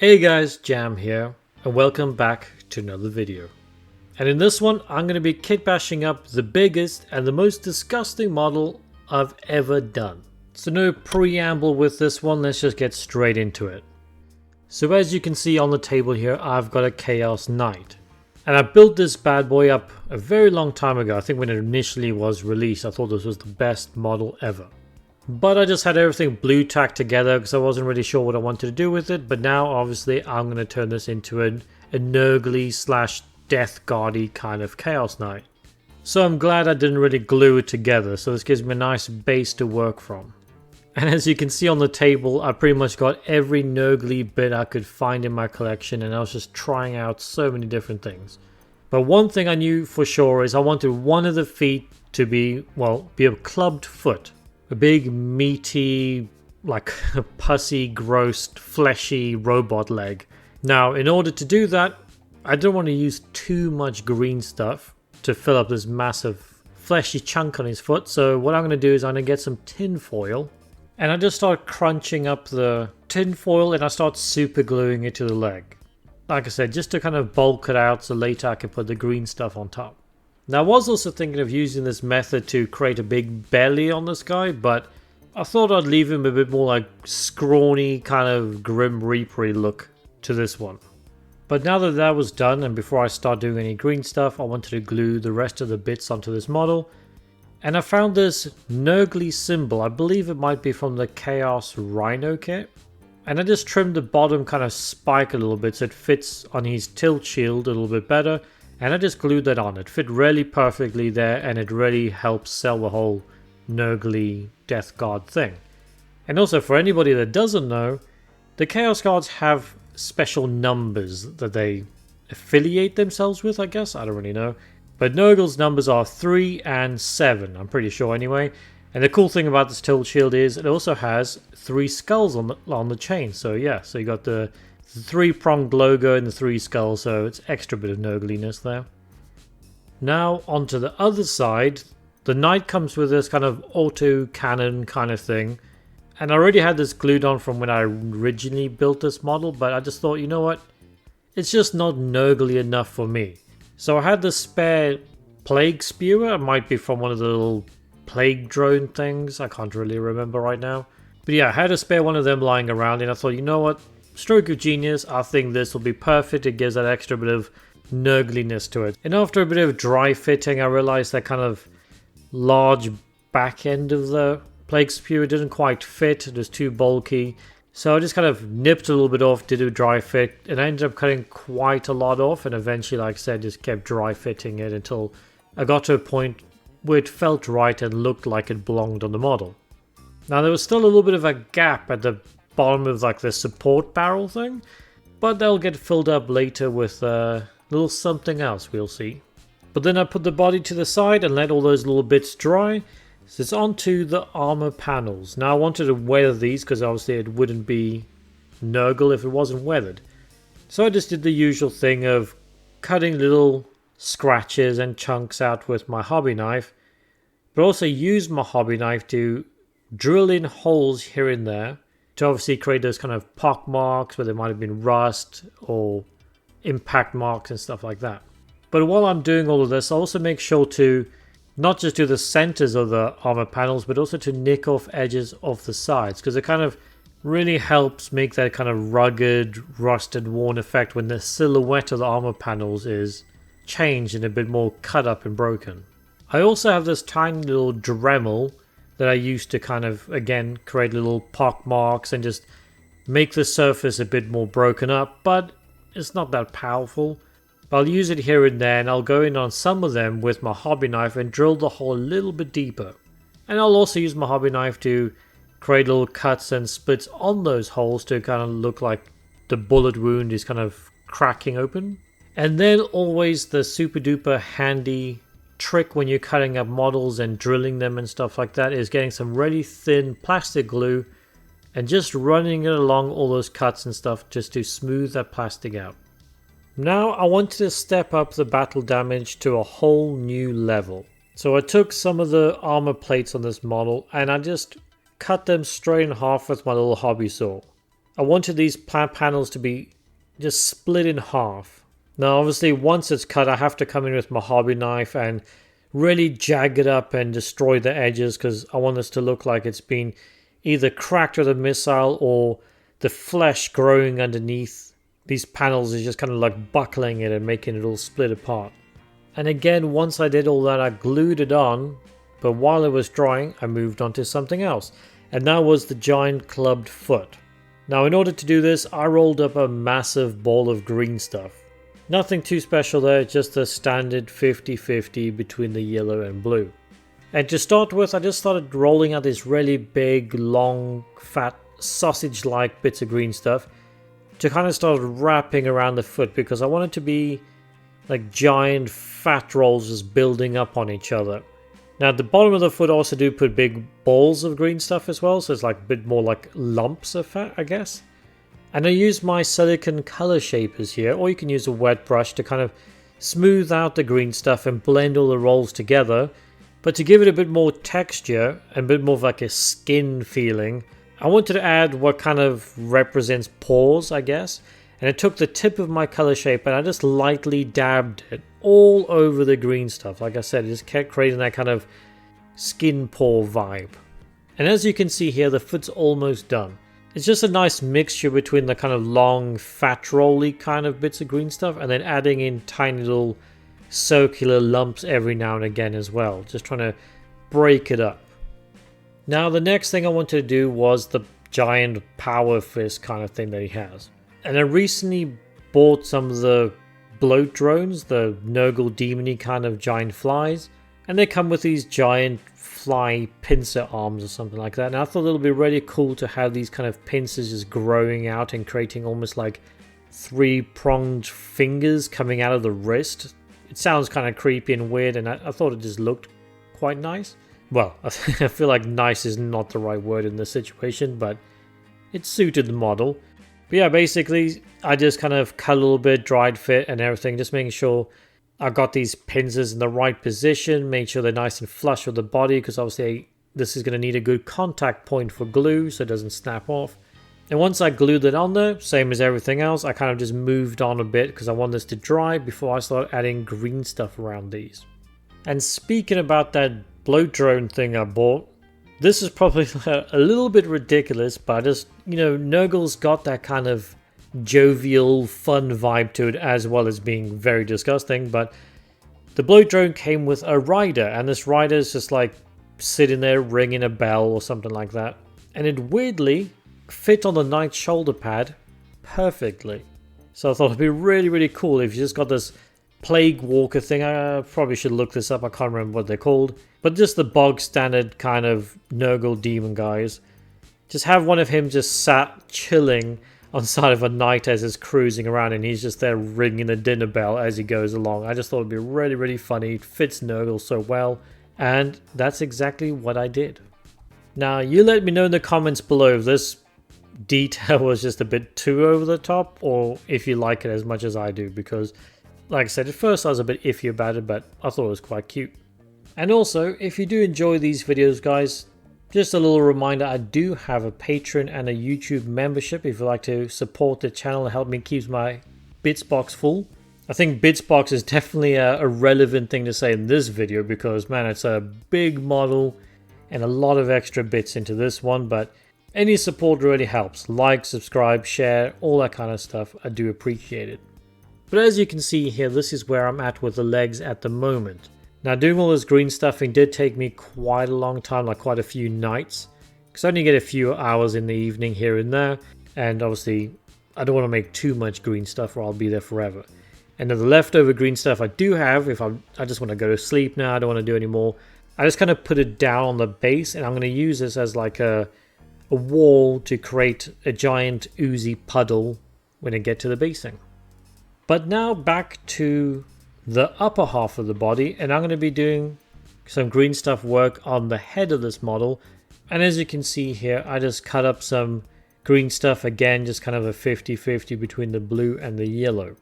Hey guys, Jam here, and welcome back to another video. And in this one, I'm going to be kitbashing up the biggest and the most disgusting model I've ever done. So no preamble with this one, let's just get straight into it. So as you can see on the table here, I've got a Chaos Knight. And I built this bad boy up a very long time ago. I think when it initially was released, I thought this was the best model ever. But I just had everything blue tacked together because I wasn't really sure what I wanted to do with it. But now obviously I'm going to turn this into a Nurgle slash Death Guardy kind of Chaos Knight. So I'm glad I didn't really glue it together. So this gives me a nice base to work from. And as you can see on the table, I pretty much got every Nurgle bit I could find in my collection. And I was just trying out so many different things. But one thing I knew for sure is I wanted one of the feet to be a clubbed foot. A big, meaty, like pussy, gross, fleshy robot leg. Now, in order to do that, I don't want to use too much green stuff to fill up this massive fleshy chunk on his foot. So what I'm going to do is I'm going to get some tin foil. And I just start crunching up the tin foil and I start super gluing it to the leg. Like I said, just to kind of bulk it out so later I can put the green stuff on top. Now I was also thinking of using this method to create a big belly on this guy, but I thought I'd leave him a bit more like scrawny, kind of grim reapery look to this one. But now that that was done, and before I start doing any green stuff, I wanted to glue the rest of the bits onto this model. And I found this Nurgle symbol, I believe it might be from the Chaos Rhino kit. And I just trimmed the bottom kind of spike a little bit so it fits on his tilt shield a little bit better. And I just glued that on. It fit really perfectly there and it really helps sell the whole Nurgle Death Guard thing. And also for anybody that doesn't know, the Chaos Guards have special numbers that they affiliate themselves with, I guess. I don't really know. But Nurgle's numbers are 3 and 7, I'm pretty sure anyway. And the cool thing about this tilt shield is it also has 3 skulls on the chain. So yeah, so you got the 3-pronged logo and the 3 skulls, so it's extra bit of Nurgliness there. Now onto the other side, the knight comes with this kind of autocannon kind of thing. And I already had this glued on from when I originally built this model, but I just thought, you know what, it's just not Nurgle enough for me. So I had the spare plague spewer. It might be from one of the little plague drone things, I can't really remember right now. But yeah, I had a spare one of them lying around and I thought, you know what, stroke of genius, I think this will be perfect. It gives that extra bit of Nurgliness to it. And after a bit of dry fitting, I realized that kind of large back end of the plague spewer didn't quite fit. It was too bulky. So I just kind of nipped a little bit off, did a dry fit, and I ended up cutting quite a lot off. And eventually, like I said, just kept dry fitting it until I got to a point where it felt right and looked like it belonged on the model. Now there was still a little bit of a gap at the bottom of like the support barrel thing, but they'll get filled up later with a little something else, we'll see. But then I put the body to the side and let all those little bits dry. So it's onto the armor panels. Now I wanted to weather these because obviously it wouldn't be Nurgle if it wasn't weathered. So I just did the usual thing of cutting little scratches and chunks out with my hobby knife, but also used my hobby knife to drill in holes here and there to obviously create those kind of pock marks where there might have been rust or impact marks and stuff like that. But while I'm doing all of this, I also make sure to not just do the centers of the armor panels, but also to nick off edges of the sides, because it kind of really helps make that kind of rugged, rusted, worn effect when the silhouette of the armor panels is changed and a bit more cut up and broken. I also have this tiny little Dremel that I use to kind of, again, create little pock marks and just make the surface a bit more broken up, but it's not that powerful. But I'll use it here and there, and I'll go in on some of them with my hobby knife and drill the hole a little bit deeper. And I'll also use my hobby knife to create little cuts and splits on those holes to kind of look like the bullet wound is kind of cracking open. And then always the super duper handy trick when you're cutting up models and drilling them and stuff like that is getting some really thin plastic glue and just running it along all those cuts and stuff just to smooth that plastic out. Now I wanted to step up the battle damage to a whole new level. So I took some of the armor plates on this model and I just cut them straight in half with my little hobby saw. I wanted these panels to be just split in half. Now obviously once it's cut, I have to come in with my hobby knife and really jag it up and destroy the edges, because I want this to look like it's been either cracked with a missile or the flesh growing underneath these panels is just kind of like buckling it and making it all split apart. And again, once I did all that, I glued it on, but while it was drying, I moved on to something else. And that was the giant clubbed foot. Now in order to do this, I rolled up a massive ball of green stuff. Nothing too special there, just a standard 50-50 between the yellow and blue. And to start with, I just started rolling out these really big, long, fat, sausage-like bits of green stuff to kind of start wrapping around the foot, because I want it to be like giant fat rolls just building up on each other. Now at the bottom of the foot I also do put big balls of green stuff as well, so it's like a bit more like lumps of fat, I guess. And I use my silicone color shapers here, or you can use a wet brush to kind of smooth out the green stuff and blend all the rolls together. But to give it a bit more texture and a bit more of like a skin feeling, I wanted to add what kind of represents paws, I guess. And I took the tip of my color shaper and I just lightly dabbed it all over the green stuff. Like I said, it just kept creating that kind of skin paw vibe. And as you can see here, the foot's almost done. It's just a nice mixture between the kind of long, fat rolly kind of bits of green stuff and then adding in tiny little circular lumps every now and again as well. Just trying to break it up. Now the next thing I wanted to do was the giant power fist kind of thing that he has. And I recently bought some of the bloat drones, the Nurgle demony kind of giant flies. And they come with these giant fly pincer arms or something like that. And I thought it would be really cool to have these kind of pincers just growing out and creating almost like 3-pronged fingers coming out of the wrist. It sounds kind of creepy and weird, and I thought it just looked quite nice. Well, I feel like nice is not the right word in this situation, but it suited the model. But yeah, basically, I just kind of cut a little bit, dried fit and everything, just making sure I got these pincers in the right position, made sure they're nice and flush with the body, because obviously this is going to need a good contact point for glue so it doesn't snap off. And once I glued it on there, same as everything else, I kind of just moved on a bit because I want this to dry before I start adding green stuff around these. And speaking about that bloat drone thing I bought, this is probably a little bit ridiculous, but I just, Nurgle's got that kind of jovial, fun vibe to it, as well as being very disgusting. But the bloat drone came with a rider, and this rider is just like sitting there ringing a bell or something like that. And it weirdly fit on the knight's shoulder pad perfectly. So I thought it'd be really, really cool if you just got this plague walker thing. I probably should look this up, I can't remember what they're called. But just the bog standard kind of Nurgle demon guys. Just have one of him just sat chilling on the side of a knight as it's cruising around, and he's just there ringing the dinner bell as he goes along. I just thought it'd be really, really funny. It fits Nurgle so well, and that's exactly what I did. Now, you let me know in the comments below if this detail was just a bit too over the top, or if you like it as much as I do, because like I said, at first I was a bit iffy about it, but I thought it was quite cute. And also, if you do enjoy these videos, guys, just a little reminder, I do have a Patreon and a YouTube membership if you'd like to support the channel and help me keep my bits box full. I think bits box is definitely a relevant thing to say in this video, because man, it's a big model and a lot of extra bits into this one, but any support really helps. Like, subscribe, share, all that kind of stuff. I do appreciate it. But as you can see here, this is where I'm at with the legs at the moment. Now, doing all this green stuffing did take me quite a long time, like quite a few nights, because I only get a few hours in the evening here and there, and obviously I don't want to make too much green stuff or I'll be there forever. And then the leftover green stuff I do have, if I just want to go to sleep now, I don't want to do any more, I just kind of put it down on the base, and I'm going to use this as like a wall to create a giant oozy puddle when I get to the basing. But now back to the upper half of the body, and I'm going to be doing some green stuff work on the head of this model. And as you can see here, I just cut up some green stuff again, just kind of a 50-50 between the blue and the yellow.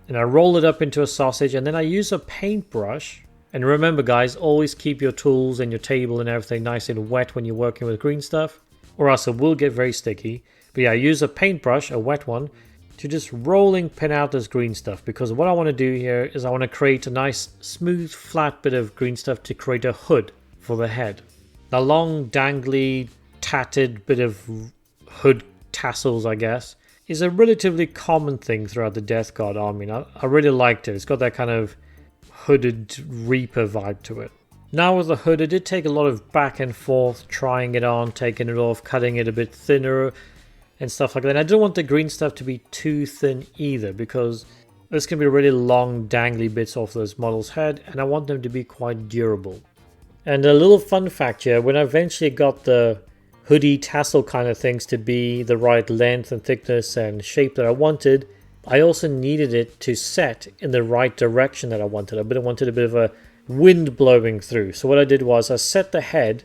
And I roll it up into a sausage, and then I use a paintbrush. And remember guys, always keep your tools and your table and everything nice and wet when you're working with green stuff, or else it will get very sticky. But yeah, I use a paintbrush, a wet one, to just rolling pin out this green stuff, because what I want to do here is I want to create a nice smooth flat bit of green stuff to create a hood for the head. The long dangly tatted bit of hood tassels, I guess, is a relatively common thing throughout the Death Guard army. I really liked it. It's got that kind of hooded Reaper vibe to it. Now with the hood, it did take a lot of back and forth, trying it on, taking it off, cutting it a bit thinner and stuff like that. And I don't want the green stuff to be too thin either, because this can be really long dangly bits off this model's head, and I want them to be quite durable. And a little fun fact here, when I eventually got the hoodie tassel kind of things to be the right length and thickness and shape that I wanted, I also needed it to set in the right direction that I wanted. I wanted a bit of a wind blowing through. So what I did was I set the head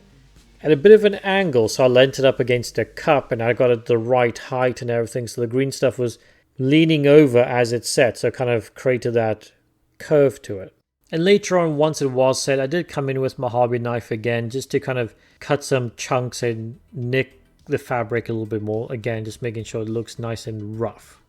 at a bit of an angle, so I leant it up against a cup and I got it the right height and everything, so the green stuff was leaning over as it set, so it kind of created that curve to it. And later on, once it was set, I did come in with my hobby knife again, just to kind of cut some chunks and nick the fabric a little bit more, again just making sure it looks nice and rough.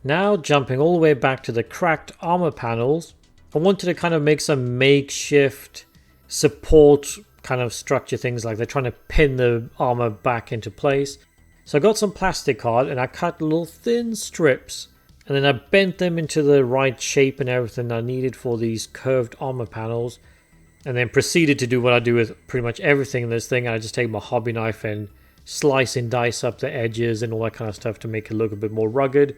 Now jumping all the way back to the cracked armor panels, I wanted to kind of make some makeshift support kind of structure things, like they're trying to pin the armor back into place. So I got some plastic card and I cut little thin strips, and then I bent them into the right shape and everything I needed for these curved armor panels, and then proceeded to do what I do with pretty much everything in this thing. I just take my hobby knife and slice and dice up the edges and all that kind of stuff to make it look a bit more rugged,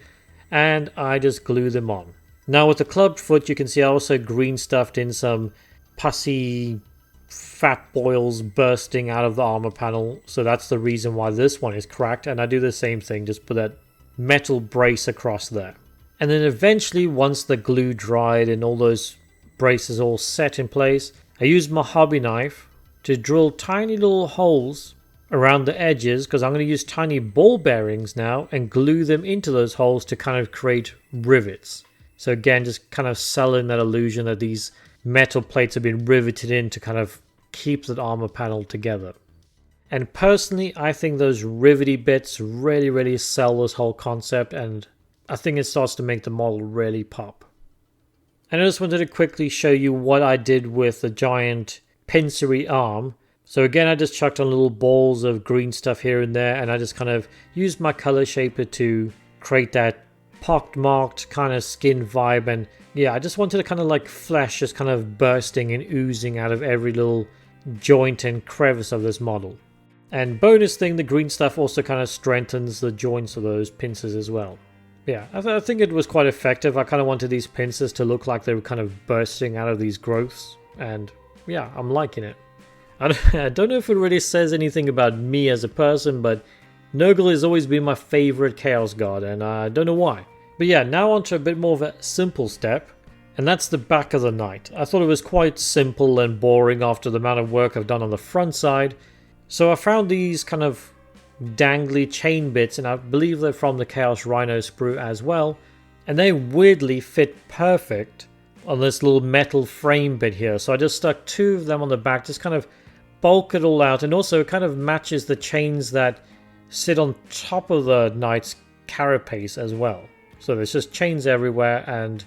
and I just glue them on. Now with the clubbed foot, you can see I also green stuffed in some pussy fat boils bursting out of the armor panel, so that's the reason why this one is cracked. And I do the same thing, just put that metal brace across there. And then eventually, once the glue dried and all those braces all set in place, I used my hobby knife to drill tiny little holes around the edges, because I'm going to use tiny ball bearings now and glue them into those holes to kind of create rivets. So again, just kind of selling that illusion that these metal plates have been riveted in to kind of keep that armor panel together. And personally, I think those rivety bits really sell this whole concept, and I think it starts to make the model really pop. And I just wanted to quickly show you what I did with the giant pincery arm. So again, I just chucked on little balls of green stuff here and there, and I just kind of used my color shaper to create that pockmarked kind of skin vibe. And yeah, I just wanted to kind of like flesh just kind of bursting and oozing out of every little joint and crevice of this model. And bonus thing, the green stuff also kind of strengthens the joints of those pincers as well. Yeah, I think it was quite effective. I kind of wanted these pincers to look like they were kind of bursting out of these growths, and yeah, I'm liking it. I don't know if it really says anything about me as a person, but Nurgle has always been my favorite Chaos Guard, and I don't know why. But yeah, now onto a bit more of a simple step, and that's the back of the knight. I thought it was quite simple and boring after the amount of work I've done on the front side, so I found these kind of dangly chain bits, and I believe they're from the Chaos Rhino sprue as well, and they weirdly fit perfect on this little metal frame bit here. So I just stuck two of them on the back, just kind of bulk it all out, and also it kind of matches the chains that sit on top of the knight's carapace as well. So there's just chains everywhere, and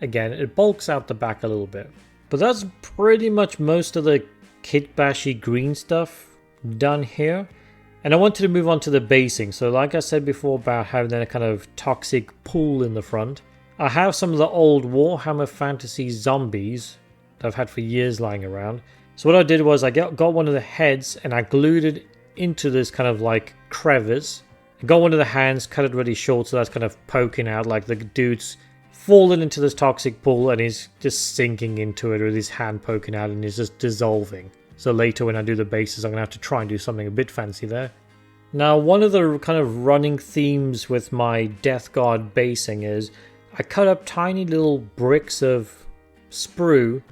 again, it bulks out the back a little bit. But that's pretty much most of the kitbashy green stuff done here. And I wanted to move on to the basing. So like I said before about having that kind of toxic pool in the front, I have some of the old Warhammer Fantasy zombies that I've had for years lying around. So what I did was I got one of the heads and I glued it into this kind of like crevice. I got one of the hands, cut it really short so that's kind of poking out, like the dude's fallen into this toxic pool and he's just sinking into it with his hand poking out and he's just dissolving. So later when I do the bases, I'm going to have to try and do something a bit fancy there. Now, one of the kind of running themes with my Death Guard basing is I cut up tiny little bricks of sprue,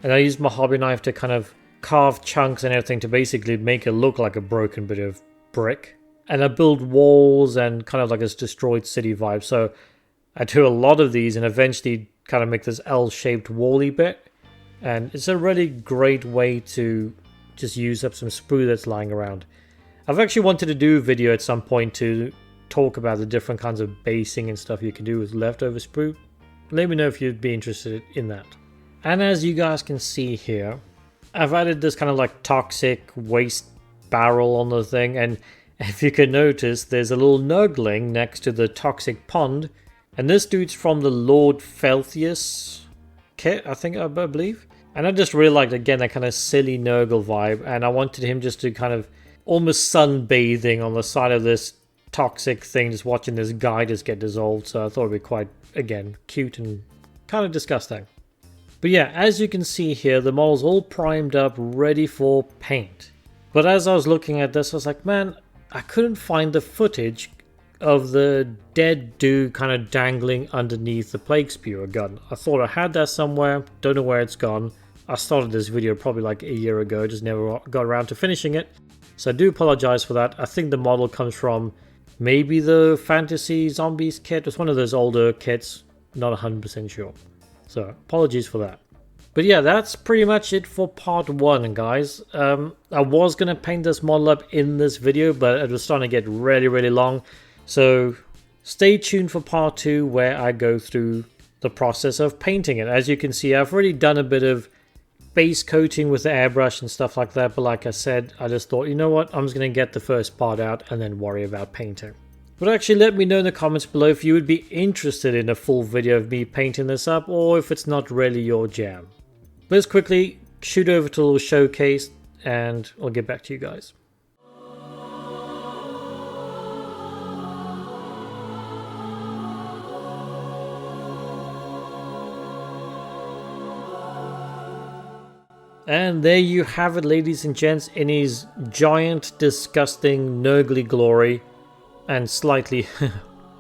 and I used my hobby knife to kind of carve chunks and everything to basically make it look like a broken bit of brick. And I build walls and kind of like this destroyed city vibe. So I do a lot of these and eventually kind of make this L-shaped wall-y bit. And it's a really great way to just use up some sprue that's lying around. I've actually wanted to do a video at some point to talk about the different kinds of basing and stuff you can do with leftover sprue, let me know if you'd be interested in that. And as you guys can see here, I've added this kind of like toxic waste barrel on the thing, and if you can notice, there's a little Nurgling next to the toxic pond, and this dude's from the Lord Felthius kit, I believe. And I just really liked, again, that kind of silly Nurgle vibe, and I wanted him just to kind of almost sunbathing on the side of this toxic thing, just watching this guy just get dissolved. So I thought it'd be quite, again, cute and kind of disgusting. But yeah, as you can see here, the model's all primed up, ready for paint. But as I was looking at this, I was like, man, I couldn't find the footage of the dead dude kind of dangling underneath the plague spewer gun. I thought I had that somewhere, don't know where it's gone. I started this video probably like a year ago, just never got around to finishing it. So I do apologize for that. I think the model comes from maybe the Fantasy Zombies kit. It's one of those older kits, not 100% sure. So apologies for that. But yeah, that's pretty much it for part 1, guys. I was going to paint this model up in this video, but it was starting to get really long. So stay tuned for part 2, where I go through the process of painting it. As you can see, I've already done a bit of base coating with the airbrush and stuff like that. But like I said, I just thought, you know what, I'm just going to get the first part out and then worry about painting. But actually, let me know in the comments below if you would be interested in a full video of me painting this up, or if it's not really your jam. Let's quickly shoot over to a little showcase and I'll get back to you guys. And there you have it, ladies and gents, in his giant, disgusting, Nurgly glory, and slightly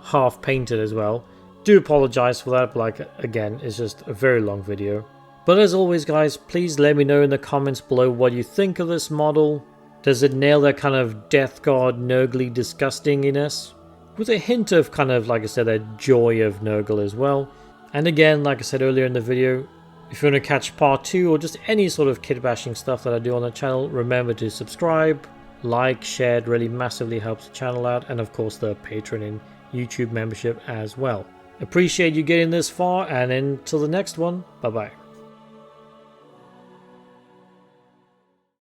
half painted as well. Do apologize for that, but like, again, it's just a very long video. But as always, guys, please let me know in the comments below what you think of this model. Does it nail that kind of Death God Nurgly disgustinginess? With a hint of kind of, like I said, that joy of Nurgle as well. And again, like I said earlier in the video, if you want to catch part 2 or just any sort of kit bashing stuff that I do on the channel, remember to subscribe, like, share. It really massively helps the channel out, and of course the Patreon and YouTube membership as well. Appreciate you getting this far, and until the next one, bye bye.